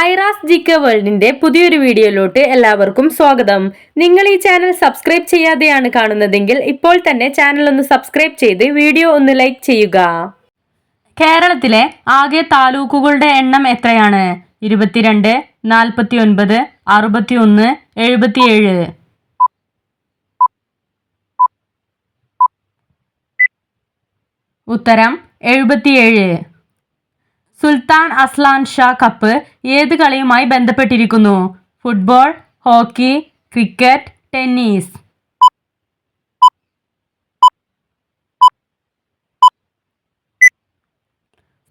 Aira's GK വേൾഡിന്റെ പുതിയൊരു വീഡിയോയിലോട്ട് എല്ലാവർക്കും സ്വാഗതം. നിങ്ങൾ ഈ ചാനൽ സബ്സ്ക്രൈബ് ചെയ്യാതെയാണ് കാണുന്നതെങ്കിൽ ഇപ്പോൾ തന്നെ ചാനൽ ഒന്ന് സബ്സ്ക്രൈബ് ചെയ്ത് വീഡിയോ ഒന്ന് ലൈക്ക് ചെയ്യുക. കേരളത്തിലെ ആകെ താലൂക്കുകളുടെ എണ്ണം എത്രയാണ്? 22, 49, 61, 77. ഉത്തരം 77. സുൽത്താൻ അസ്ലാൻ ഷാ കപ്പ് ഏത് കളിയുമായി ബന്ധപ്പെട്ടിരിക്കുന്നു? Football, hockey, cricket, tennis.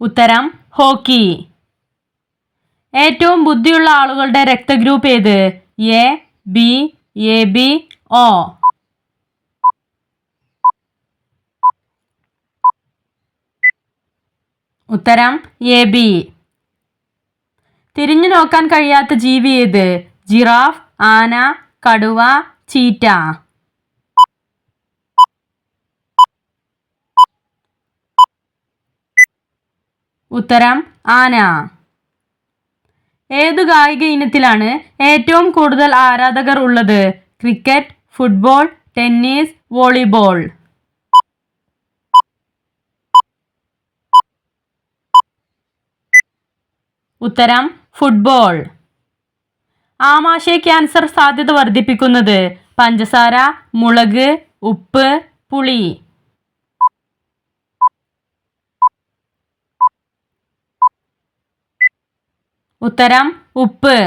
ഉത്തരം ഹോക്കി. ഏറ്റവും ബുദ്ധിയുള്ള ആളുകളുടെ രക്തഗ്രൂപ്പ് ഏത്? A, B, AB, O. ഉത്തരം AB. തിരിഞ്ഞു നോക്കാൻ കഴിയാത്ത ജീവി ഏത്? ജിറാഫ്, ആന, കടുവ, ചീറ്റ. ഉത്തരം ആന. ഏതു കായിക ഇനത്തിലാണ് ഏറ്റവും കൂടുതൽ ആരാധകർ ഉള്ളത്? Cricket, football, tennis, volleyball. ഉത്തരം ഫുട്ബോൾ. ആമാശയ ക്യാൻസർ സാധ്യത വർദ്ധിപ്പിക്കുന്നത്? പഞ്ചസാര, മുളക്, ഉപ്പ്, പുളി. ഉത്തരം ഉപ്പ്.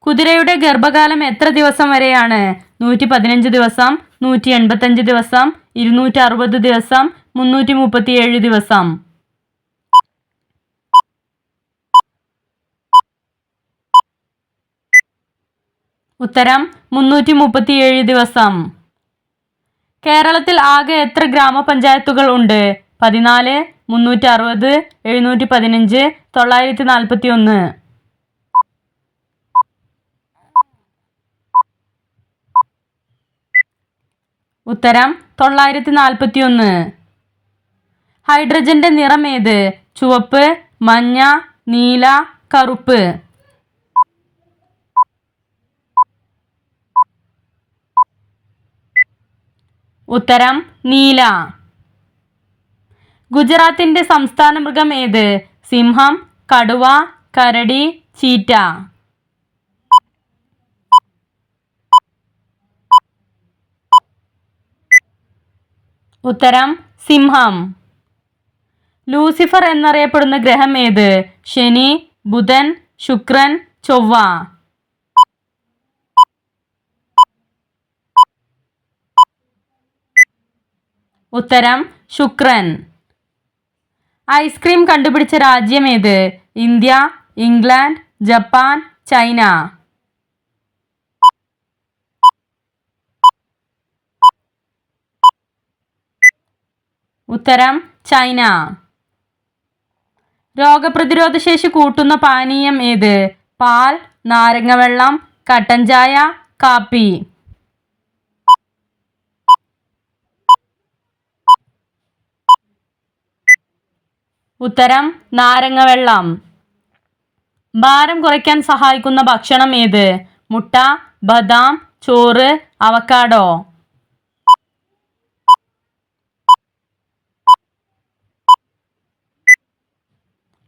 കുതിരയുടെ ഗർഭകാലം എത്ര ദിവസം വരെയാണ്? 115 ദിവസം, 185 ദിവസം, 260 ദിവസം, 337 ദിവസം. ഉത്തരം 337 ദിവസം. കേരളത്തിൽ ആകെ എത്ര ഗ്രാമപഞ്ചായത്തുകൾ ഉണ്ട്? 14, 360, 715, 941. ഉത്തരം 941. ഹൈഡ്രജന്റെ നിറം ഏത്? ചുവപ്പ്, മഞ്ഞ, നീല, കറുപ്പ്. ഉത്തരം നീല. ഗുജറാത്തിന്റെ സംസ്ഥാന മൃഗം ഏത്? സിംഹം, കടുവ, കരടി, ചീറ്റ. ഉത്തരം സിംഹം. ലൂസിഫർ എന്നറിയപ്പെടുന്ന ഗ്രഹം ഏത്? ശനി, ബുധൻ, ശുക്രൻ, ചൊവ്വ. ഉത്തരം ശുക്രൻ. ഐസ്ക്രീം കണ്ടുപിടിച്ച രാജ്യം ഏത്? India, England, Japan, China. ഉത്തരം ചൈന. രോഗപ്രതിരോധ ശേഷി കൂട്ടുന്ന പാനീയം ഏത്? പാൽ, നാരങ്ങവെള്ളം, കട്ടൻ ചായ, കാപ്പി. ഉത്തരം നാരങ്ങവെള്ളം. ഭാരം കുറയ്ക്കാൻ സഹായിക്കുന്ന ഭക്ഷണം ഏത്? മുട്ട, ബദാം, ചോറ്, അവക്കാഡോ.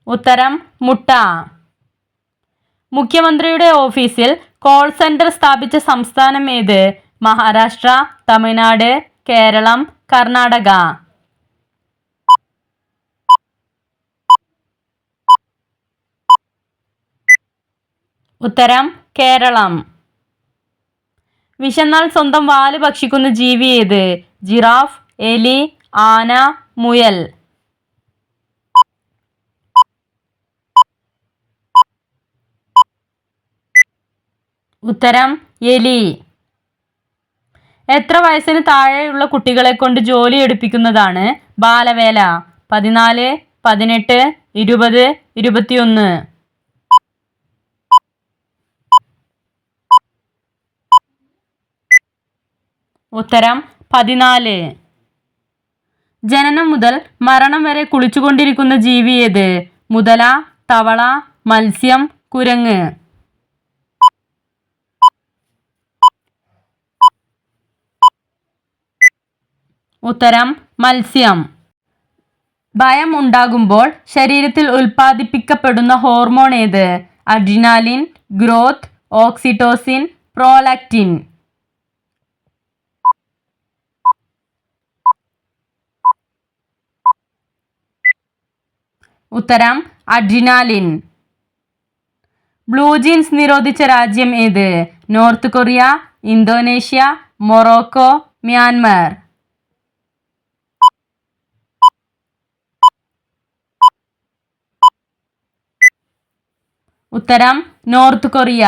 ഉത്തരം മുട്ട. മുഖ്യമന്ത്രിയുടെ ഓഫീസിൽ കോൾ സെന്റർ സ്ഥാപിച്ച സംസ്ഥാനം ഏത്? മഹാരാഷ്ട്ര, തമിഴ്നാട്, കേരളം, കർണാടക. ഉത്തരം കേരളം. വിശന്നാൽ സ്വന്തം വാല് ഭക്ഷിക്കുന്ന ജീവി ഏത്? ജിറാഫ്, എലി, ആന, മുയൽ. ഉത്തരം എലി. എത്ര വയസ്സിന് താഴെയുള്ള കുട്ടികളെ കൊണ്ട് ജോലി എടുപ്പിക്കുന്നതാണ് ബാലവേല? 14, 18, 20, 21. ഉത്തരം 14. ജനനം മുതൽ മരണം വരെ കുളിച്ചുകൊണ്ടിരിക്കുന്ന ജീവി ഏത്? മുതല, തവള, മത്സ്യം, കുരങ്ങ്. ഉത്തരം മത്സ്യം. ഭയം ഉണ്ടാകുമ്പോൾ ശരീരത്തിൽ ഉൽപ്പാദിപ്പിക്കപ്പെടുന്ന ഹോർമോൺ ഏത്? Adrenaline, growth, oxytocin, prolactin. ഉത്തരം അഡ്രിനാലിൻ. ബ്ലൂ ജീൻസ് നിരോധിച്ച രാജ്യം ഏത്? North Korea, Indonesia, Morocco, Myanmar. ഉത്തരം നോർത്ത് കൊറിയ.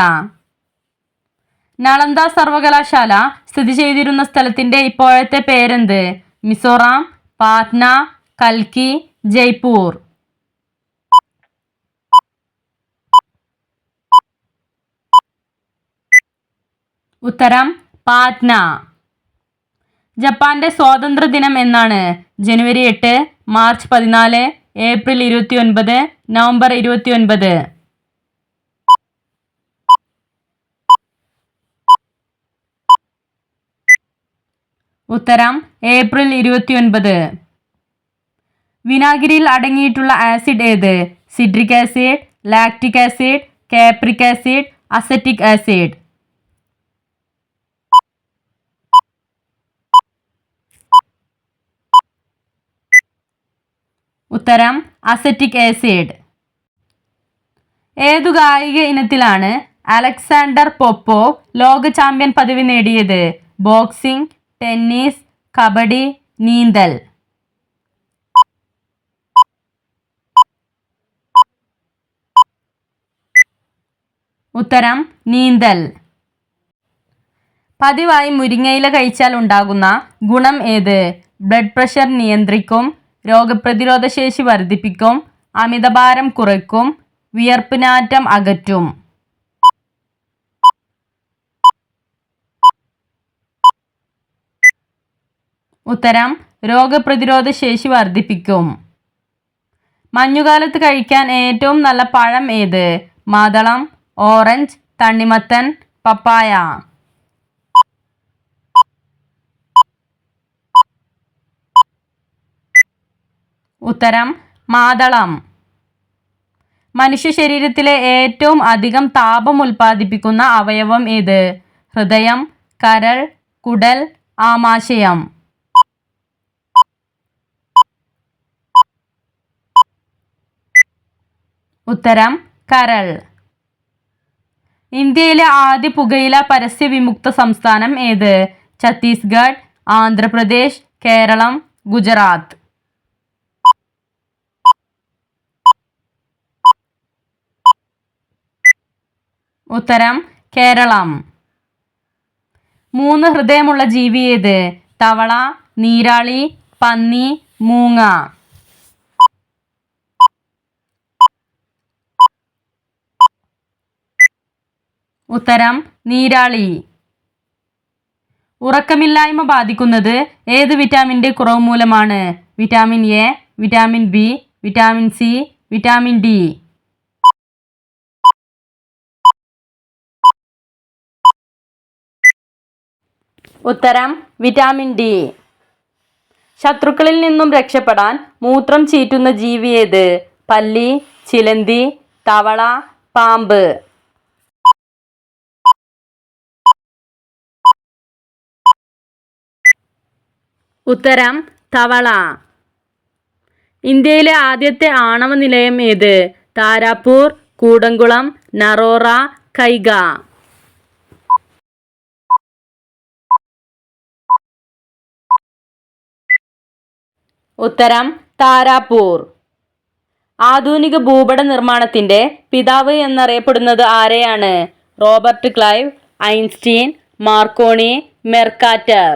നളന്ദ സർവകലാശാല സ്ഥിതി ചെയ്തിരുന്ന സ്ഥലത്തിന്റെ ഇപ്പോഴത്തെ പേരെന്ത്? മിസോറാം, പാറ്റ്ന, കൽക്കി, ജയ്പൂർ. ഉത്തരം പാറ്റ്ന. ജപ്പാന്റെ സ്വാതന്ത്ര്യ ദിനം എന്നാണ്? ജനുവരി 8, മാർച്ച് 14, ഏപ്രിൽ 29, നവംബർ 29. ഉത്തരം ഏപ്രിൽ 29. വിനാഗിരിയിൽ അടങ്ങിയിട്ടുള്ള ആസിഡ് ഏത്? Citric acid, lactic acid, capric acid, acetic acid. ഉത്തരം അസറ്റിക് ആസിഡ്. ഏതു കായിക ഇനത്തിലാണ് അലക്സാണ്ടർ പോപ്പോവ് ലോക ചാമ്പ്യൻ പദവി നേടിയത്? ബോക്സിംഗ്, ടെന്നീസ്, കബഡി, നീന്തൽ. ഉത്തരം നീന്തൽ. പതിവായി മുരിങ്ങയില കഴിച്ചാൽ ഉണ്ടാകുന്ന ഗുണം ഏത്? ബ്ലഡ് പ്രഷർ നിയന്ത്രിക്കും, രോഗപ്രതിരോധ ശേഷി വർദ്ധിപ്പിക്കും, അമിതഭാരം കുറയ്ക്കും, വിയർപ്പ് നാറ്റം അകറ്റും. ഉത്തരം രോഗപ്രതിരോധ ശേഷി വർദ്ധിപ്പിക്കും. മഞ്ഞുകാലത്ത് കഴിക്കാൻ ഏറ്റവും നല്ല പഴം ഏത്? മാതളം, ഓറഞ്ച്, തണ്ണിമത്തൻ, പപ്പായ. ഉത്തരം മാതളം. മനുഷ്യ ശരീരത്തിലെ ഏറ്റവും അധികം താപം ഉൽപ്പാദിപ്പിക്കുന്ന അവയവം ഏത്? ഹൃദയം, കരൾ, കുടൽ, ആമാശയം. ഉത്തരം കരൾ. ഇന്ത്യയിലെ ആദ്യ പുകയില പരസ്യ വിമുക്ത സംസ്ഥാനം ഏത്? ഛത്തീസ്ഗഡ്, ആന്ധ്രാപ്രദേശ്, കേരളം, ഗുജറാത്ത്. ഉത്തരം കേരളം. 3 ഹൃദയമുള്ള ജീവി ഏത്? തവള, നീരാളി, പന്നി, മൂങ്ങ. ഉത്തരം നീരാളി. ഉറക്കമില്ലായ്മ ബാധിക്കുന്നത് ഏത് വിറ്റാമിൻ്റെ കുറവ് മൂലമാണ്? Vitamin A, vitamin B, vitamin C, vitamin D. ഉത്തരം വിറ്റാമിൻ ഡി. ശത്രുക്കളിൽ നിന്നും രക്ഷപ്പെടാൻ മൂത്രം ചീറ്റുന്ന ജീവി ഏത്? പല്ലി, ചിലന്തി, തവള, പാമ്പ്. ഉത്തരം തവള. ഇന്ത്യയിലെ ആദ്യത്തെ ആണവ നിലയം ഏത്? താരാപൂർ, കൂടംകുളം, നറോറ, കൈഗ. ഉത്തരം താരാപൂർ. ആധുനിക ഭൂപട നിർമ്മാണത്തിന്റെ പിതാവ് എന്നറിയപ്പെടുന്നത് ആരെയാണ്? Robert Clive, Einstein, Marconi, Mercator.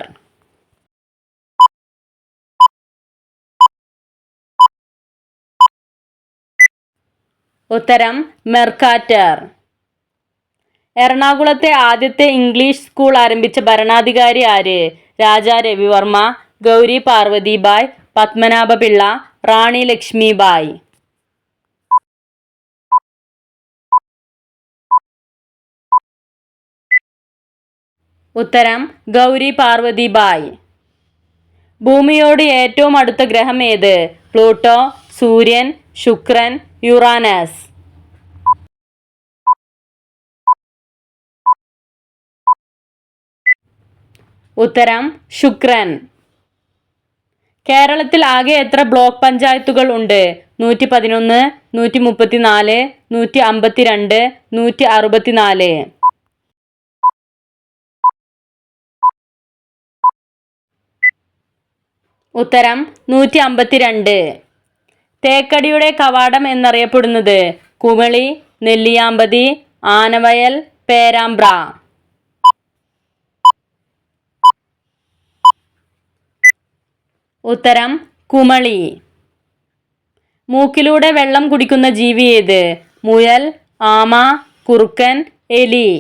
ഉത്തരം മെർക്കാറ്റർ. എറണാകുളത്തെ ആദ്യത്തെ ഇംഗ്ലീഷ് സ്കൂൾ ആരംഭിച്ച ഭരണാധികാരി ആര്? രാജാ രവിവർമ്മ, ഗൗരി പാർവതിബായ്, പത്മനാഭപിള്ള, റാണി ലക്ഷ്മിബായ്. ഉത്തരം ഗൗരി പാർവതി ബായ്. ഭൂമിയോട് ഏറ്റവും അടുത്ത ഗ്രഹം ഏത്? പ്ലൂട്ടോ, സൂര്യൻ, ശുക്രൻ, യുറാനസ്. ഉത്തരം ശുക്രൻ. കേരളത്തിൽ ആകെ എത്ര ബ്ലോക്ക് പഞ്ചായത്തുകൾ ഉണ്ട്? 111, 134, 152, 164. ഉത്തരം 152. തേക്കടിയുടെ കവാടം എന്നറിയപ്പെടുന്നത്? കുമളി, നെല്ലിയാമ്പതി, ആനവയൽ, പേരാമ്പ്ര. ഉത്തരം കുമളി. മൂക്കിലൂടെ വെള്ളം കുടിക്കുന്ന ജീവി ഏത്? മുയൽ, ആമ, കുറുക്കൻ, എലി.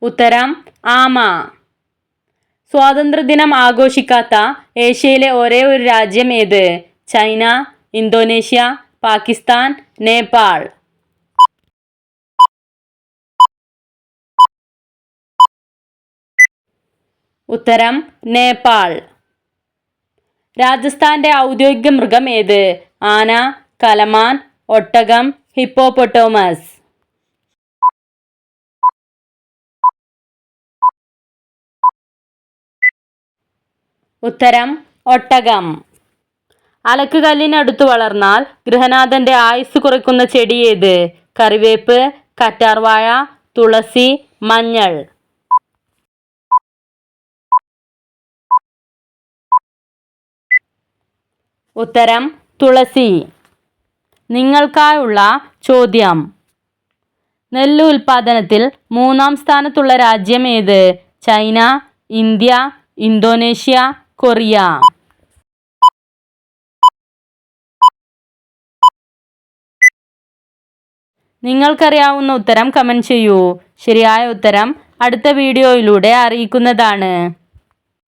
ഉത്തരം ആമ. സ്വാതന്ത്ര്യദിനം ആഘോഷിക്കാത്ത ഏഷ്യയിലെ ഒരേ ഒരു രാജ്യം ഏത്? China, Indonesia, Pakistan, Nepal. ഉത്തരം നേപ്പാൾ. രാജസ്ഥാന്റെ ഔദ്യോഗിക മൃഗം ഏത്? ആന, കലമാൻ, ഒട്ടകം, ഹിപ്പോപ്പൊട്ടോമസ്. ഉത്തരം ഒട്ടകം. അലക്കുകല്ലിനടുത്ത് വളർന്നാൽ ഗൃഹനാഥന്റെ ആയുസ് കുറയ്ക്കുന്ന ചെടി ഏത്? കറിവേപ്പ്, കറ്റാർവാഴ, തുളസി, മഞ്ഞൾ. ഉത്തരം തുളസി. നിങ്ങൾക്കായുള്ള ചോദ്യം: നെല്ല് ഉൽപാദനത്തിൽ 3-ാം സ്ഥാനത്തുള്ള രാജ്യം ഏത്? China, India, Indonesia, Korea. നിങ്ങൾക്കറിയാവുന്ന ഉത്തരം കമന്റ് ചെയ്യൂ. ശരിയായ ഉത്തരം അടുത്ത വീഡിയോയിലൂടെ അറിയിക്കുന്നതാണ്.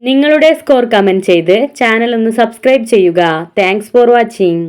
നിങ്ങളുടെ സ്കോർ കമന്റ് ചെയ്ത് ചാനൽ ഒന്ന് സബ്സ്ക്രൈബ് ചെയ്യുക. Thanks for watching.